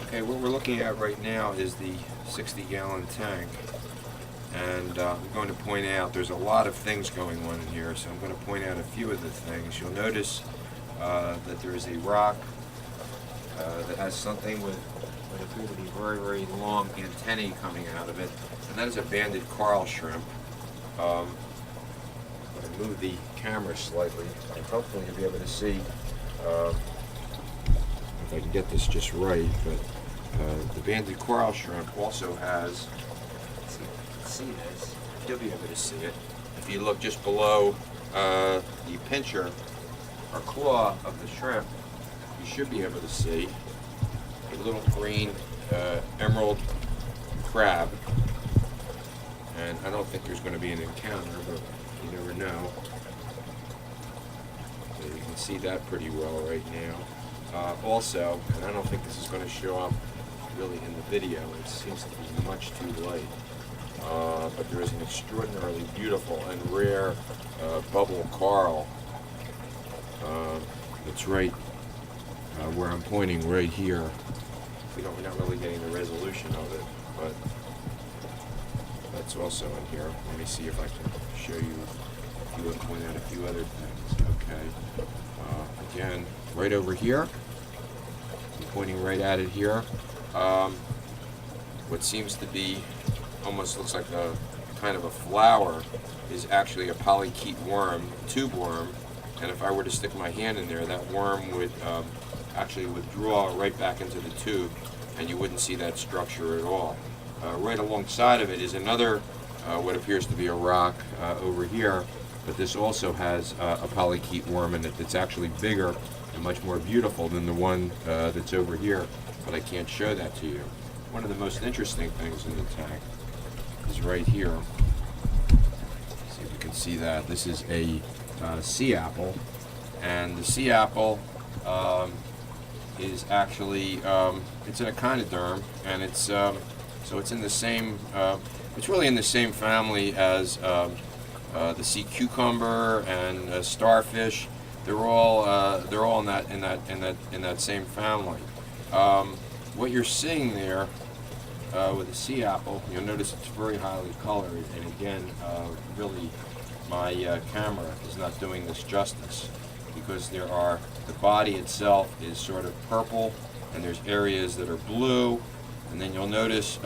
Okay, what we're looking at right now is the 60-gallon tank, and I'm going to point out there's a lot of things going on in here, so I'm going to point out a few of the things. You'll notice that there is a rock that has something with what appear to be very, very long antennae coming out of it, and that is a banded coral shrimp. I'm going to move the camera slightly, and hopefully you'll be able to see if I can get this just right, but the banded coral shrimp also has, let's see if you can see this, you'll be able to see it. If you look just below the pincher or claw of the shrimp, you should be able to see a little green emerald crab. And I don't think there's going to be an encounter, but you never know. So you can see that pretty well right now. Also, and I don't think this is going to show up really in the video, it seems to be much too light, but there is an extraordinarily beautiful and rare bubble coral. It's right where I'm pointing right here. We're not really getting the resolution of it, but that's also in here. Let me see if I can show you, point out a few other things. Okay. Again, right over here. I'm pointing right at it here. What seems to be, almost looks like a kind of a flower, is actually a polychaete worm, tube worm. And if I were to stick my hand in there, that worm would actually withdraw right back into the tube, and you wouldn't see that structure at all. Right alongside of it is another, what appears to be a rock over here, but this also has a polychaete worm in it that's actually bigger and much more beautiful than the one that's over here, but I can't show that to you. One of the most interesting things in the tank is right here. See if you can see that. This is a sea apple, and the sea apple is actually, it's an echinoderm, and it's so it's in the same, it's really in the same family as the sea cucumber and starfish. They're all in that same family. What you're seeing there with the sea apple, you'll notice it's very highly colored, and again, really, my camera is not doing this justice, because the body itself is sort of purple, and there's areas that are blue, and then you'll notice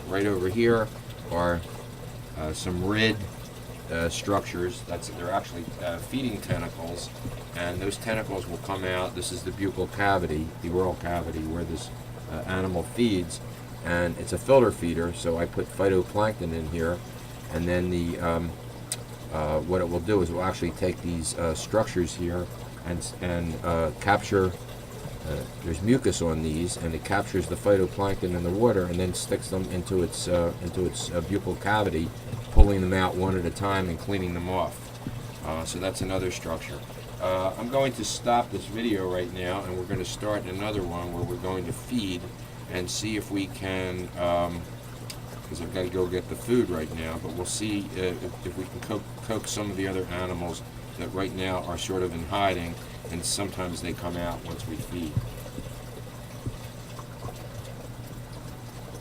right over here are some red structures. They're actually feeding tentacles, and those tentacles will come out. This is the buccal cavity, the oral cavity, where this animal feeds, and it's a filter feeder, so I put phytoplankton in here, and then what it will do is it will actually take these structures here and capture, there's mucus on these, and it captures the phytoplankton in the water and then sticks them into its buccal cavity, pulling them out one at a time and cleaning them off. So that's another structure. I'm going to stop this video right now, and we're going to start another one where we're going to feed and see if we can, because I've got to go get the food right now, but we'll see if we can coax some of the other animals that right now are sort of in hiding, and sometimes they come out once we feed.